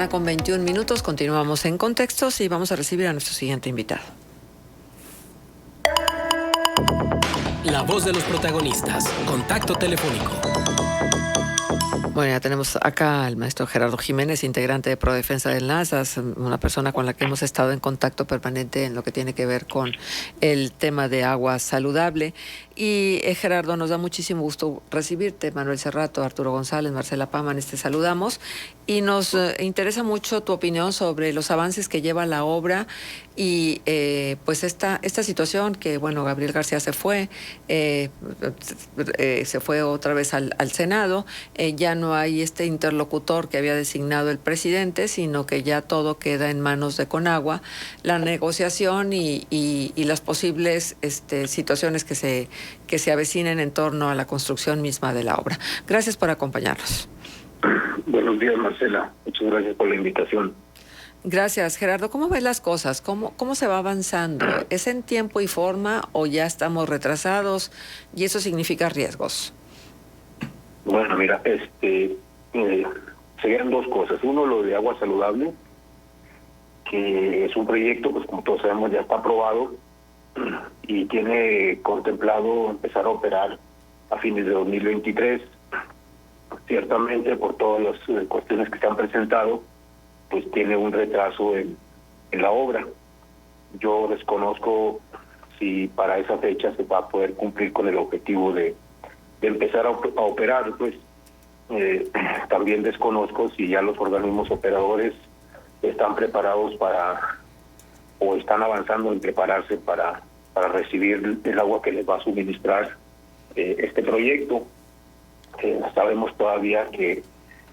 Con 21 minutos continuamos en Contextos y vamos a recibir a nuestro siguiente invitado. La voz de los protagonistas. Contacto telefónico. Bueno, ya tenemos acá al maestro Gerardo Jiménez, integrante de Prodefensa del NASAS, una persona con la que hemos estado en contacto permanente en lo que tiene que ver con el tema de agua saludable. Y Gerardo, nos da muchísimo gusto recibirte. Manuel Cerrato, Arturo González, Marcela Paman, te saludamos. Y nos interesa mucho tu opinión sobre los avances que lleva la obra y pues esta situación que, bueno, Gabriel García se fue otra vez al Senado, ya no hay este interlocutor que había designado el presidente, sino que ya todo queda en manos de Conagua, la negociación y las posibles situaciones que se avecinen en torno a la construcción misma de la obra. Gracias por acompañarnos. Buenos días, Marcela. Muchas gracias por la invitación. Gracias, Gerardo. ¿Cómo ves las cosas? ¿Cómo se va avanzando? ¿Es en tiempo y forma o ya estamos retrasados y eso significa riesgos? Bueno, mira, serían dos cosas. Uno, lo de agua saludable, que es un proyecto, pues como todos sabemos, ya está aprobado y tiene contemplado empezar a operar a fines de 2023. Ciertamente, por todas las cuestiones que se han presentado, pues tiene un retraso en la obra. Yo desconozco si para esa fecha se va a poder cumplir con el objetivo de empezar a operar. Pues también desconozco si ya los organismos operadores están preparados o están avanzando en prepararse para recibir el agua que les va a suministrar este proyecto. Sabemos todavía que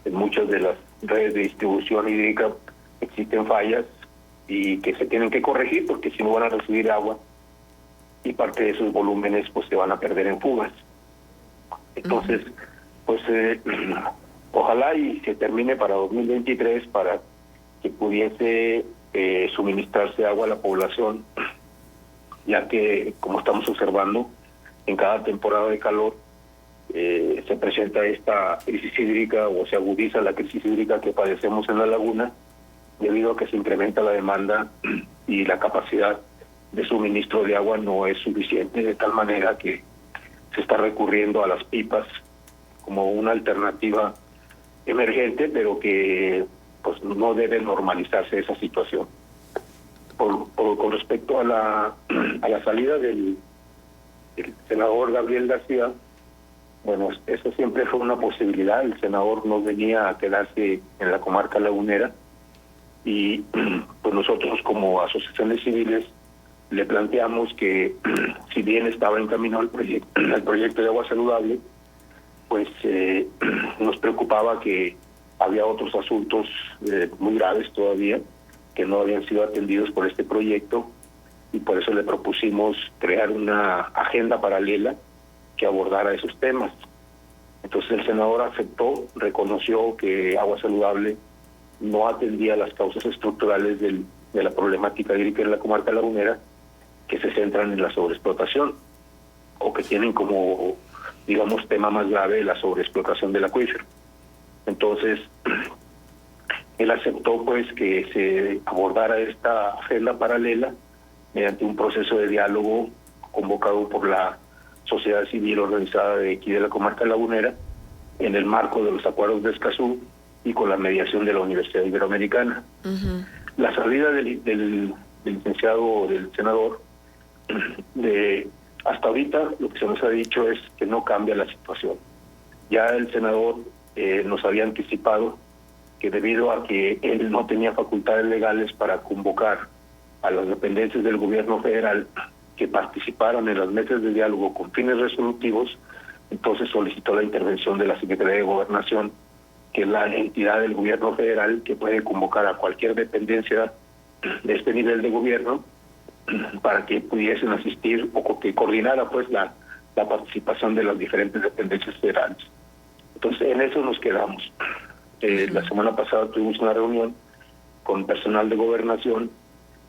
en muchas de las redes de distribución hídrica existen fallas y que se tienen que corregir, porque si no van a recibir agua y parte de esos volúmenes pues se van a perder en fugas. Entonces, pues ojalá y se termine para 2023 para que pudiese suministrarse agua a la población, ya que, como estamos observando, en cada temporada de calor se presenta esta crisis hídrica o se agudiza la crisis hídrica que padecemos en la laguna, debido a que se incrementa la demanda y la capacidad de suministro de agua no es suficiente, de tal manera que se está recurriendo a las pipas como una alternativa emergente, pero que pues no debe normalizarse esa situación. Con respecto a la salida del senador Gabriel García, bueno, eso siempre fue una posibilidad. El senador no venía a quedarse en la comarca lagunera y pues nosotros como asociaciones civiles le planteamos que si bien estaba encaminado el proyecto de agua saludable, pues nos preocupaba que había otros asuntos muy graves todavía que no habían sido atendidos por este proyecto, y por eso le propusimos crear una agenda paralela que abordara esos temas. Entonces el senador aceptó, reconoció que agua saludable no atendía las causas estructurales de la problemática hídrica en la comarca lagunera, que se centran en la sobreexplotación, o que tienen como, digamos, tema más grave la sobreexplotación del acuífero. Entonces, él aceptó pues que se abordara esta agenda paralela mediante un proceso de diálogo convocado por la sociedad civil organizada de aquí de la comarca lagunera, en el marco de los acuerdos de Escazú y con la mediación de la Universidad Iberoamericana. La salida del licenciado, del senador, hasta ahorita lo que se nos ha dicho es que no cambia la situación. Ya el senador nos había anticipado que debido a que él no tenía facultades legales para convocar a las dependencias del gobierno federal que participaran en las mesas de diálogo con fines resolutivos, entonces solicitó la intervención de la Secretaría de Gobernación, que es la entidad del gobierno federal que puede convocar a cualquier dependencia de este nivel de gobierno para que pudiesen asistir o que coordinara pues la participación de las diferentes dependencias federales. Entonces en eso nos quedamos. La semana pasada tuvimos una reunión con personal de gobernación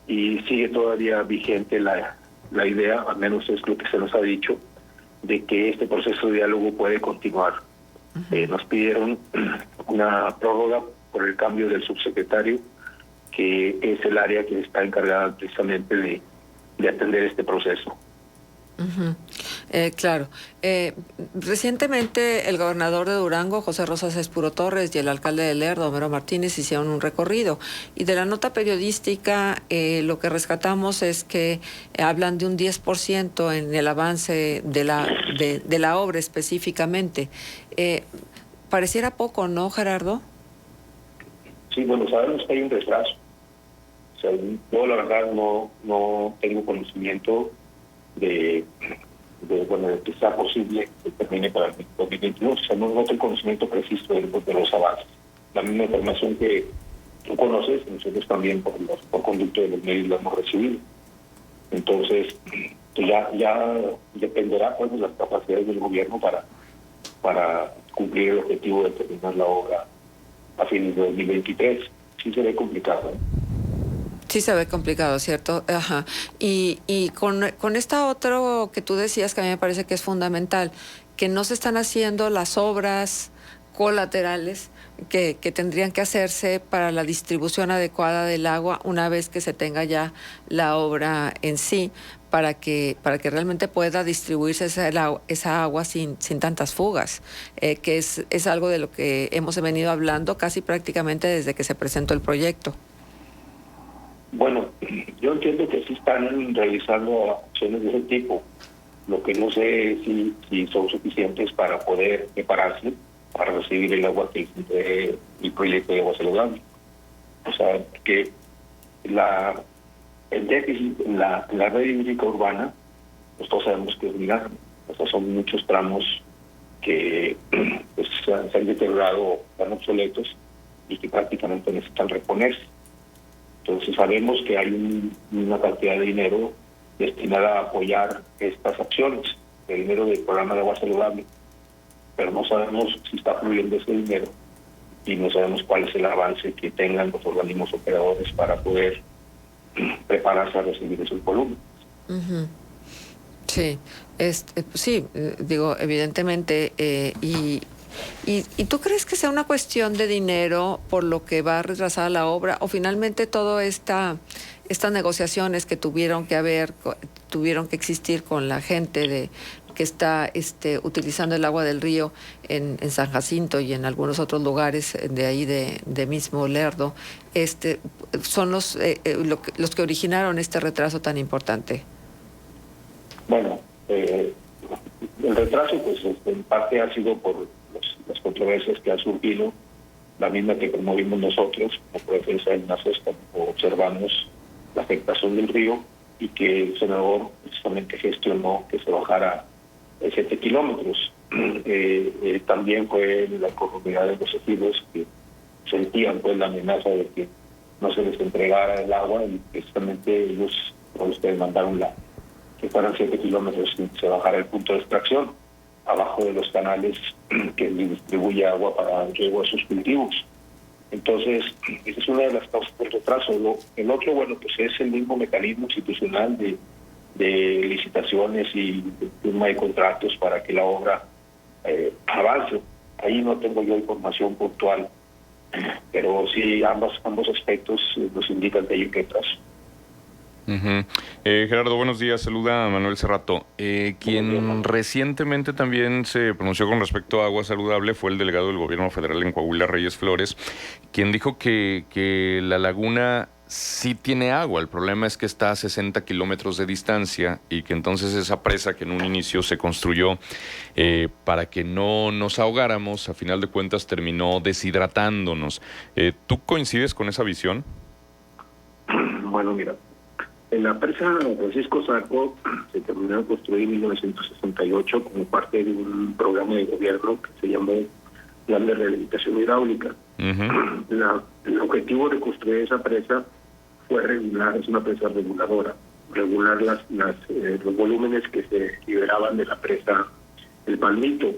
y sigue todavía vigente la idea, al menos es lo que se nos ha dicho, de que este proceso de diálogo puede continuar. Nos pidieron una prórroga por el cambio del subsecretario, que es el área que está encargada precisamente de atender este proceso. Uh-huh. Claro. Recientemente el gobernador de Durango, José Rosas Espuro Torres, y el alcalde de Lerdo, Homero Martínez, hicieron un recorrido. Y de la nota periodística, lo que rescatamos es que hablan de un 10% en el avance de la obra específicamente. Pareciera poco, ¿no, Gerardo? Sí, bueno, sabemos que hay un retraso. O sea, yo la verdad no tengo conocimiento de que sea posible que termine para el 2022. O sea, no tengo conocimiento preciso de los avances. La misma información que tú conoces, nosotros también por conducto de los medios la hemos recibido. Entonces, pues ya dependerá pues, de las capacidades del gobierno para cumplir el objetivo de terminar la obra a fines de 2023. Sí se ve complicado, ¿eh? Sí se ve complicado, ¿cierto? Ajá. Y con esta otro que tú decías, que a mí me parece que es fundamental, que no se están haciendo las obras colaterales que tendrían que hacerse para la distribución adecuada del agua una vez que se tenga ya la obra en sí, para que realmente pueda distribuirse esa agua sin tantas fugas, que es algo de lo que hemos venido hablando casi prácticamente desde que se presentó el proyecto. Bueno, yo entiendo que sí están realizando acciones de ese tipo. Lo que no sé si son suficientes para poder prepararse para recibir el agua que incluye el proyecto de agua saludable. O sea, que el déficit en la red hídrica urbana, pues todos sabemos que es muy grande. O sea, son muchos tramos que pues, se han deteriorado, están obsoletos y que prácticamente necesitan reponerse. Entonces sabemos que hay una cantidad de dinero destinada a apoyar estas acciones, el dinero del programa de agua saludable, pero no sabemos si está fluyendo ese dinero y no sabemos cuál es el avance que tengan los organismos operadores para poder prepararse a recibir esos volúmenes. Uh-huh. Sí, sí, digo, evidentemente, ¿Y tú crees que sea una cuestión de dinero por lo que va retrasada la obra, o finalmente todas estas negociaciones que tuvieron que existir con la gente que está utilizando el agua del río en San Jacinto y en algunos otros lugares de ahí de mismo Lerdo, son los que originaron este retraso tan importante? Bueno, el retraso pues en parte ha sido por las controversias que ha surgido, la misma que promovimos nosotros como Profesionales del NASAS, cuando observamos la afectación del río y que el senador precisamente gestionó que se bajara 7 kilómetros. También fue la comunidad de los ejidos que sentían pues la amenaza de que no se les entregara el agua y precisamente ellos mandaron que fueran 7 kilómetros y se bajara el punto de extracción abajo de los canales que distribuye agua para el riego de sus cultivos. Entonces, esa es una de las causas del retraso. El otro, bueno, pues es el mismo mecanismo institucional de licitaciones y de firma de contratos para que la obra avance. Ahí no tengo yo información puntual, pero sí ambos aspectos nos indican que hay un retraso. Uh-huh. Gerardo, buenos días. Saluda a Manuel Cerrato. Quien recientemente también se pronunció con respecto a agua saludable fue el delegado del gobierno federal en Coahuila, Reyes Flores, quien dijo que la laguna sí tiene agua. El problema es que está a 60 kilómetros de distancia y que entonces esa presa que en un inicio se construyó para que no nos ahogáramos, a final de cuentas terminó deshidratándonos. ¿Tú coincides con esa visión? Bueno, mira. En la presa Francisco Zarco se terminó de construir en 1968 como parte de un programa de gobierno que se llamó Plan de Rehabilitación Hidráulica. Uh-huh. El objetivo de construir esa presa fue es una presa reguladora, regular los volúmenes que se liberaban de la presa El Palmito.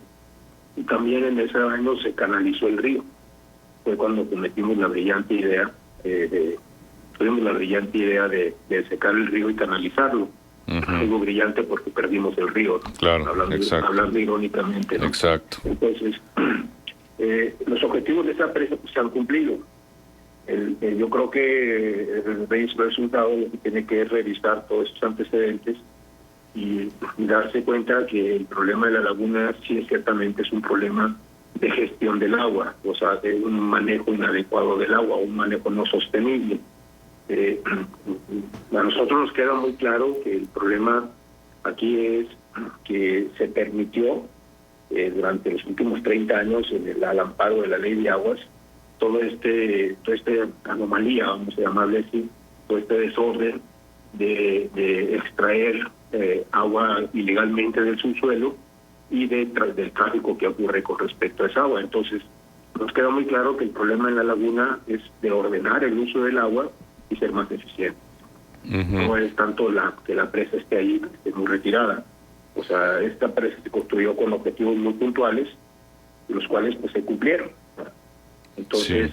Y también en ese año se canalizó el río. Fue cuando cometimos la brillante idea tuvimos la brillante idea de secar el río y canalizarlo. Uh-huh. Algo brillante porque perdimos el río, ¿no? Claro, hablando irónicamente, ¿no? Exacto. Entonces, los objetivos de esa presa pues, se han cumplido. Yo creo que el resultado lo que tiene que es revisar todos estos antecedentes y darse cuenta que el problema de la laguna sí ciertamente es un problema de gestión del agua, o sea, de un manejo inadecuado del agua, un manejo no sostenible. A nosotros nos queda muy claro que el problema aquí es que se permitió durante los últimos 30 años en el amparo de la ley de aguas toda esta anomalía, vamos a llamarle así, todo este desorden de extraer agua ilegalmente del subsuelo y del tráfico que ocurre con respecto a esa agua. Entonces, nos queda muy claro que el problema en la laguna es de ordenar el uso del agua y ser más eficiente. No es tanto que la presa esté ahí, que esté muy retirada. O sea, esta presa se construyó con objetivos muy puntuales, los cuales pues se cumplieron. Entonces,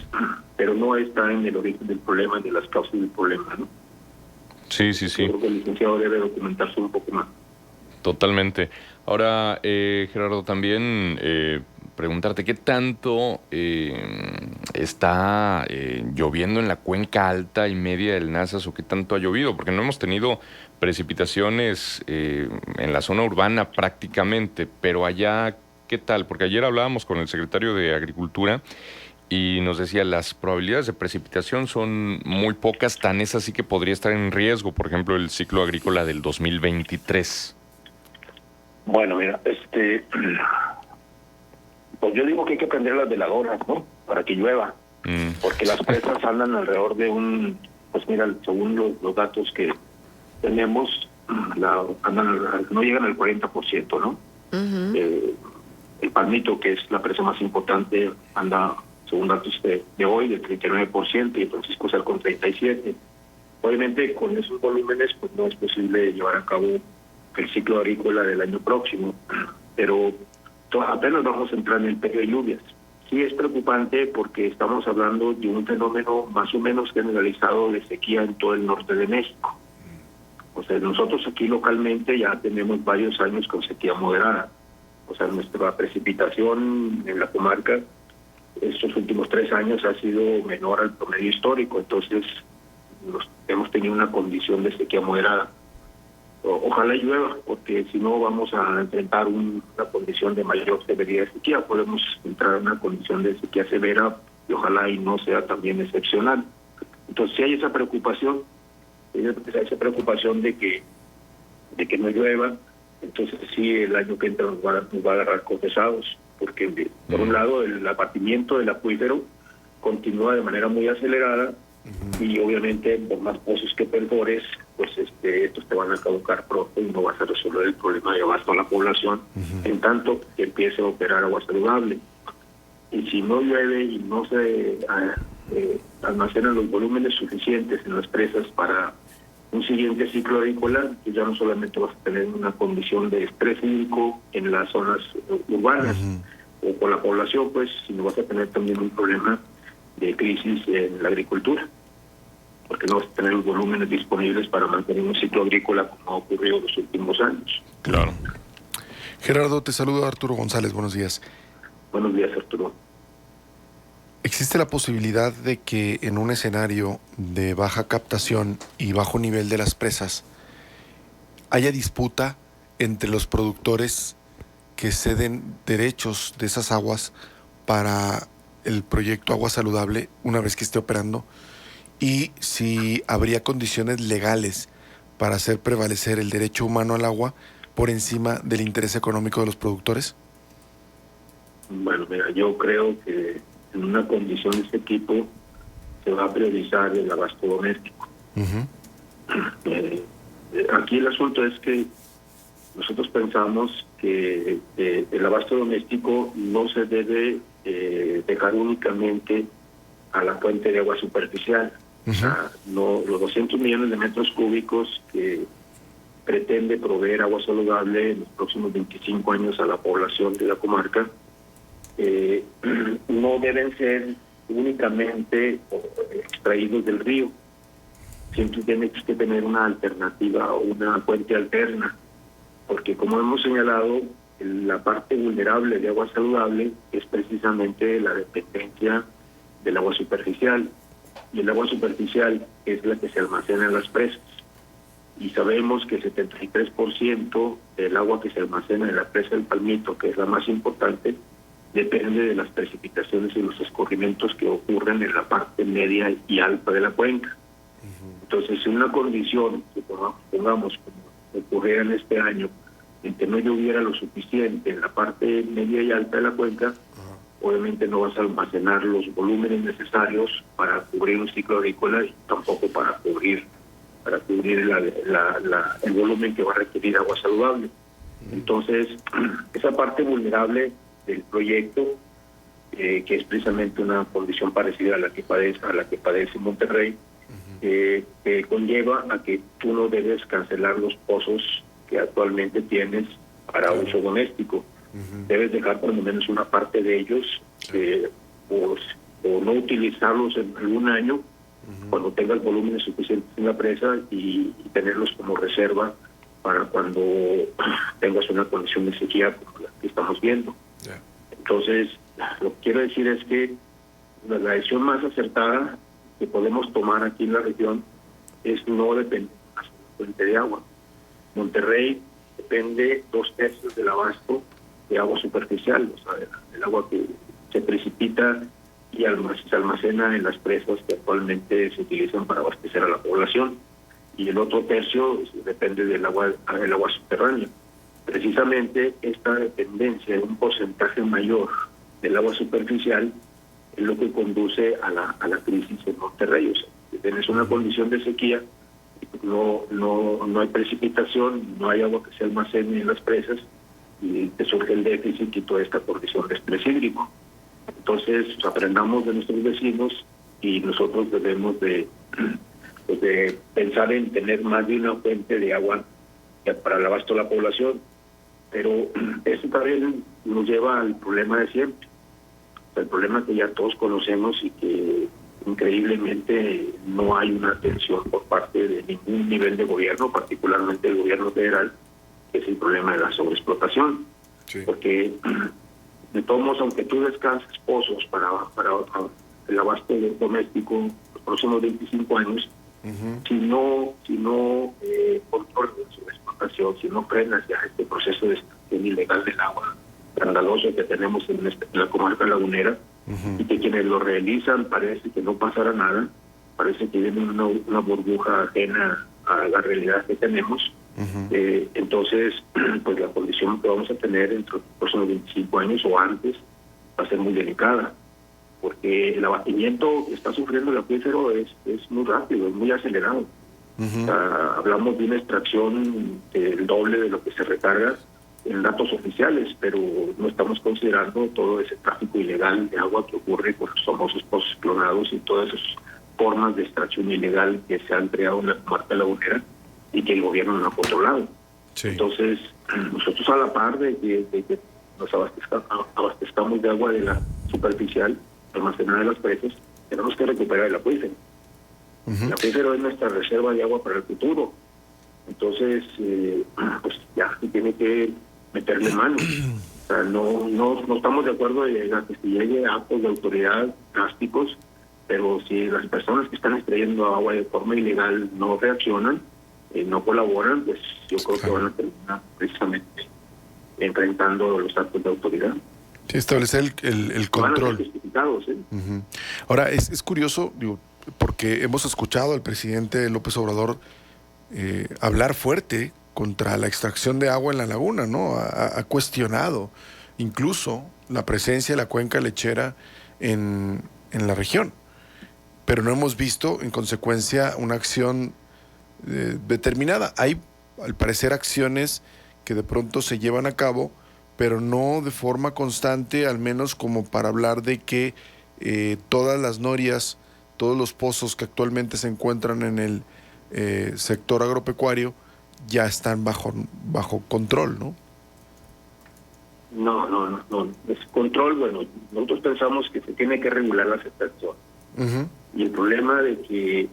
pero no está en el origen del problema, de las causas del problema, ¿no? Sí. Yo creo que el licenciado debe documentarse un poco más. Totalmente. Ahora, Gerardo, también preguntarte qué tanto está lloviendo en la cuenca alta y media del Nazas o qué tanto ha llovido, porque no hemos tenido precipitaciones en la zona urbana prácticamente, pero allá, ¿qué tal? Porque ayer hablábamos con el secretario de Agricultura y nos decía las probabilidades de precipitación son muy pocas, tan es así que podría estar en riesgo, por ejemplo, el ciclo agrícola del 2023. Bueno, mira, pues yo digo que hay que prender las veladoras, ¿no? Para que llueva, porque las presas andan alrededor de pues mira, según los datos que tenemos, no llegan al 40%, ¿no? El Palmito, que es la presa más importante, anda, según datos de hoy, del 39% y Francisco Sal con 37%. Obviamente, con esos volúmenes, pues no es posible llevar a cabo el ciclo agrícola del año próximo, pero apenas vamos a entrar en el periodo de lluvias. Sí es preocupante porque estamos hablando de un fenómeno más o menos generalizado de sequía en todo el norte de México. O sea, nosotros aquí localmente ya tenemos varios años con sequía moderada. O sea, nuestra precipitación en la comarca estos últimos 3 años ha sido menor al promedio histórico, entonces hemos tenido una condición de sequía moderada. Ojalá llueva, porque si no vamos a enfrentar una condición de mayor severidad de sequía. Podemos entrar en una condición de sequía severa y ojalá y no sea también excepcional. Entonces, si hay esa preocupación, de que no llueva, entonces sí, el año que entra nos va a agarrar con pesados, porque por un lado el abatimiento del acuífero continúa de manera muy acelerada y obviamente por más pozos que perfores, pues estos te van a caducar pronto y no vas a resolver el problema de abasto a la población en tanto que empiece a operar agua saludable. Y si no llueve y no se almacenan los volúmenes suficientes en las presas para un siguiente ciclo agrícola, que ya no solamente vas a tener una condición de estrés hídrico en las zonas urbanas o con la población, pues, sino vas a tener también un problema de crisis en la agricultura, porque no vas a tener los volúmenes disponibles para mantener un ciclo agrícola como ha ocurrido en los últimos años. Claro. Gerardo, te saluda Arturo González, buenos días. Buenos días, Arturo. ¿Existe la posibilidad de que en un escenario de baja captación y bajo nivel de las presas haya disputa entre los productores que ceden derechos de esas aguas para el proyecto Agua Saludable una vez que esté operando? Y si habría condiciones legales para hacer prevalecer el derecho humano al agua por encima del interés económico de los productores. Bueno, mira, yo creo que en una condición de este tipo se va a priorizar el abasto doméstico. Aquí el asunto es que nosotros pensamos que el abasto doméstico no se debe dejar únicamente a la fuente de agua superficial. O sea, no, los 200 millones de metros cúbicos que pretende proveer agua saludable en los próximos 25 años a la población de la comarca no deben ser únicamente extraídos del río. Siempre tiene que tener una alternativa o una fuente alterna, porque como hemos señalado, la parte vulnerable de agua saludable es precisamente la dependencia del agua superficial, y el agua superficial es la que se almacena en las presas. Y sabemos que el 73% del agua que se almacena en la presa del Palmito, que es la más importante, depende de las precipitaciones y los escurrimientos que ocurren en la parte media y alta de la cuenca. Entonces, en una condición que pongamos como ocurriera en este año, en que no lloviera lo suficiente en la parte media y alta de la cuenca, obviamente no vas a almacenar los volúmenes necesarios para cubrir un ciclo agrícola y tampoco para cubrir el volumen que va a requerir agua saludable. Entonces, esa parte vulnerable del proyecto, que es precisamente una condición parecida a la que padece Monterrey, conlleva a que tú no debes cancelar los pozos que actualmente tienes para uso doméstico. Debes dejar por lo menos una parte de ellos, o no utilizarlos en algún año, cuando tengas volúmenes suficientes en la presa, y tenerlos como reserva para cuando tengas una condición de sequía como la que estamos viendo. Entonces, lo que quiero decir es que la decisión más acertada que podemos tomar aquí en la región es no depender de una fuente de agua. Monterrey depende 2/3 del abasto de agua superficial, o sea, el agua que se precipita y se almacena en las presas que actualmente se utilizan para abastecer a la población, y el otro tercio depende del agua subterránea. Precisamente esta dependencia de un porcentaje mayor del agua superficial es lo que conduce a la crisis en Monterrey. O sea, si tienes una condición de sequía, no hay precipitación, no hay agua que se almacene en las presas, y te surge el déficit y toda esta condición de estrés hídrico. Entonces, aprendamos de nuestros vecinos, y nosotros debemos de pensar en tener más de una fuente de agua para el abasto de la población. Pero eso también nos lleva al problema de siempre, el problema que ya todos conocemos y que increíblemente no hay una atención por parte de ningún nivel de gobierno, particularmente el gobierno federal, que es el problema de la sobreexplotación. Sí. Porque de todos modos, aunque tú descanses pozos para el abasto doméstico los próximos 25 años, si no controlas la sobreexplotación, si no frenas ya este proceso de extracción ilegal del agua escandaloso que tenemos en la comarca lagunera, y que quienes lo realizan parece que no pasará nada, parece que viene una burbuja ajena a la realidad que tenemos. Entonces, pues la condición que vamos a tener entre los próximos 25 años o antes va a ser muy delicada, porque el abatimiento que está sufriendo el acuífero es muy rápido, es muy acelerado. O sea, hablamos de una extracción del doble de lo que se recarga en datos oficiales, pero no estamos considerando todo ese tráfico ilegal de agua que ocurre con los famosos pozos clonados y todas esas formas de extracción ilegal que se han creado en la comarca lagunera y que el gobierno no ha controlado. Sí. Entonces, nosotros, a la par de que nos abastezcamos de agua de la superficial almacenada en las presas, tenemos que recuperar el acuífero. El acuífero es nuestra reserva de agua para el futuro. Entonces, pues ya se tiene que meterle mano. O sea, no estamos de acuerdo en que se llegue a actos de autoridad drásticos, pero si las personas que están extrayendo agua de forma ilegal no reaccionan, no colaboran, pues yo creo que van a terminar precisamente enfrentando los actos de autoridad. Sí, establecer el control. Van a ser justificados, ¿eh? Ahora, es curioso, digo, porque hemos escuchado al presidente López Obrador hablar fuerte contra la extracción de agua en la laguna, ¿no? Ha cuestionado incluso la presencia de la cuenca lechera en la región, pero no hemos visto, en consecuencia, una acción determinada. Hay, al parecer, acciones que de pronto se llevan a cabo, pero no de forma constante, al menos como para hablar de que todas las norias, todos los pozos que actualmente se encuentran en el sector agropecuario ya están bajo control, ¿no? No. Es control, bueno, nosotros pensamos que se tiene que regular la extracción. Y el problema de que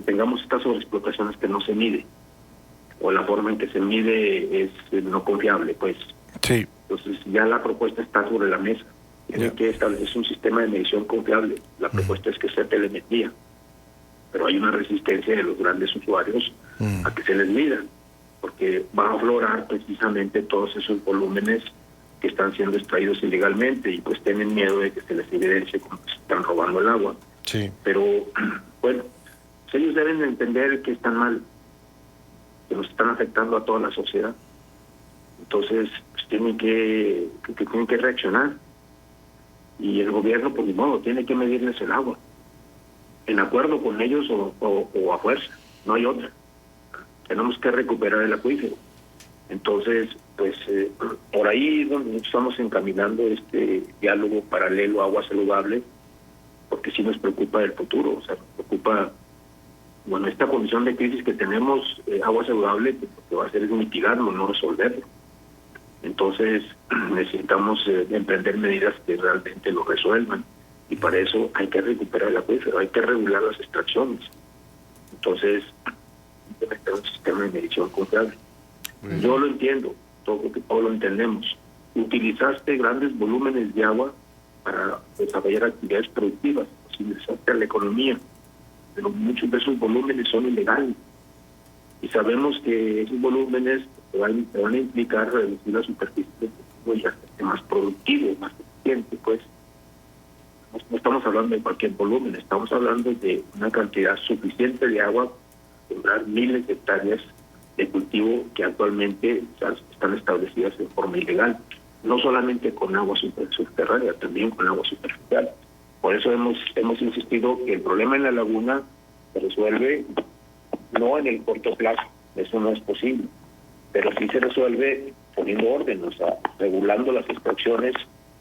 tengamos estas sobreexplotación es que no se mide, o la forma en que se mide es no confiable, pues. Sí. Entonces ya la propuesta está sobre la mesa. Tiene que establecerse un sistema de medición confiable. La propuesta es que sea telemetría. pero hay una resistencia de los grandes usuarios a que se les mida, porque va a aflorar precisamente todos esos volúmenes que están siendo extraídos ilegalmente y pues tienen miedo de que se les evidencie como que se están robando el agua. Sí. Pero bueno, pues ellos deben de entender que están mal, que nos están afectando a toda la sociedad. Entonces pues tienen que reaccionar, y el gobierno por ni modo tiene que medirles el agua en acuerdo con ellos o a fuerza, no hay otra. Tenemos que recuperar el acuífero. Entonces pues por ahí es donde estamos encaminando este diálogo paralelo a Agua Saludable, porque sí nos preocupa el futuro. O sea, nos preocupa, bueno, esta condición de crisis que tenemos. Agua Saludable lo que va a hacer es mitigarlo, no resolverlo. Entonces necesitamos emprender medidas que realmente lo resuelvan, y para eso hay que recuperar el acuífero, hay que regular las extracciones. Entonces implementar un sistema de medición confiable. Yo lo entiendo, todos lo entendemos. Utilizaste grandes volúmenes de agua para desarrollar actividades productivas, posibilizarte a la economía, pero muchos de esos volúmenes son ilegales, y sabemos que esos volúmenes te van a implicar reducir la superficie de cultivo y hacerte más productivo, más eficiente. Pues no estamos hablando de cualquier volumen, estamos hablando de una cantidad suficiente de agua para sembrar miles de hectáreas de cultivo que actualmente están establecidas de forma ilegal, no solamente con agua subterránea, también con agua superficial. Por eso hemos insistido que el problema en la laguna se resuelve no en el corto plazo, eso no es posible, pero sí se resuelve poniendo orden, o sea, regulando las extracciones,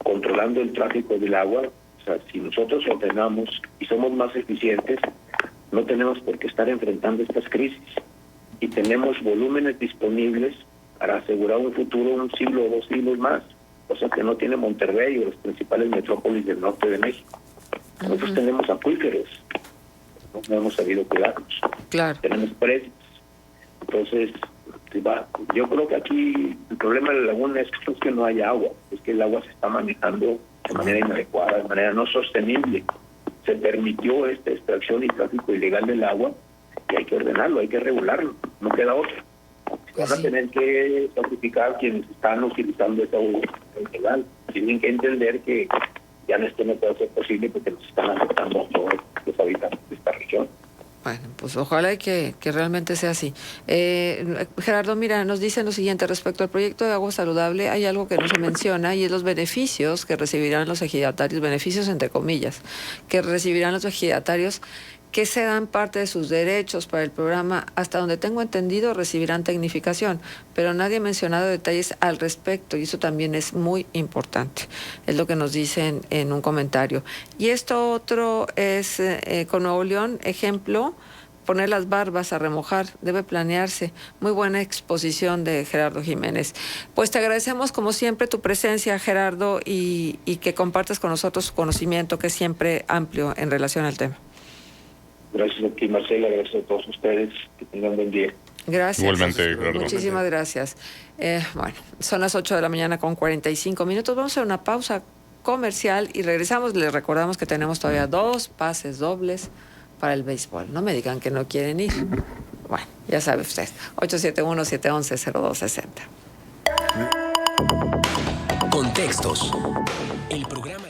controlando el tráfico del agua. O sea, si nosotros ordenamos y somos más eficientes, no tenemos por qué estar enfrentando estas crisis, y tenemos volúmenes disponibles para asegurar un futuro, un siglo o 2 siglos más, cosa que no tiene Monterrey o las principales metrópolis del norte de México. Nosotros tenemos acuíferos, no hemos sabido cuidarlos. Claro. Tenemos precios. Entonces, yo creo que aquí el problema de la laguna es que no hay agua, es que el agua se está manejando de manera inadecuada, de manera no sostenible. Se permitió esta extracción y tráfico ilegal del agua, y hay que ordenarlo, hay que regularlo, no queda otra. Van a tener que sacrificar quienes están utilizando esa agua ilegal. Tienen que entender que ya esto no puede ser posible porque nos están afectando a todos los habitantes de esta región. Bueno, pues ojalá que realmente sea así. Gerardo, mira, nos dicen lo siguiente respecto al proyecto de Agua Saludable. Hay algo que no se menciona, y es los beneficios que recibirán los ejidatarios, beneficios entre comillas, que recibirán los ejidatarios que se dan parte de sus derechos para el programa. Hasta donde tengo entendido, recibirán tecnificación, pero nadie ha mencionado detalles al respecto, y eso también es muy importante. Es lo que nos dicen en un comentario. Y esto otro es, con Nuevo León, ejemplo, poner las barbas a remojar, debe planearse. Muy buena exposición de Gerardo Jiménez. Pues te agradecemos como siempre tu presencia, Gerardo, y que compartas con nosotros su conocimiento, que es siempre amplio en relación al tema. Gracias a ti, Marcela, gracias a todos ustedes, que tengan buen día. Gracias. Igualmente, Gerardo. Muchísimas gracias. Bueno, son las 8 de la mañana con 45 minutos. Vamos a hacer una pausa comercial y regresamos. Les recordamos que tenemos todavía 2 pases dobles para el béisbol. No me digan que no quieren ir. Bueno, ya sabe usted. 871-711-0260. Contextos. El programa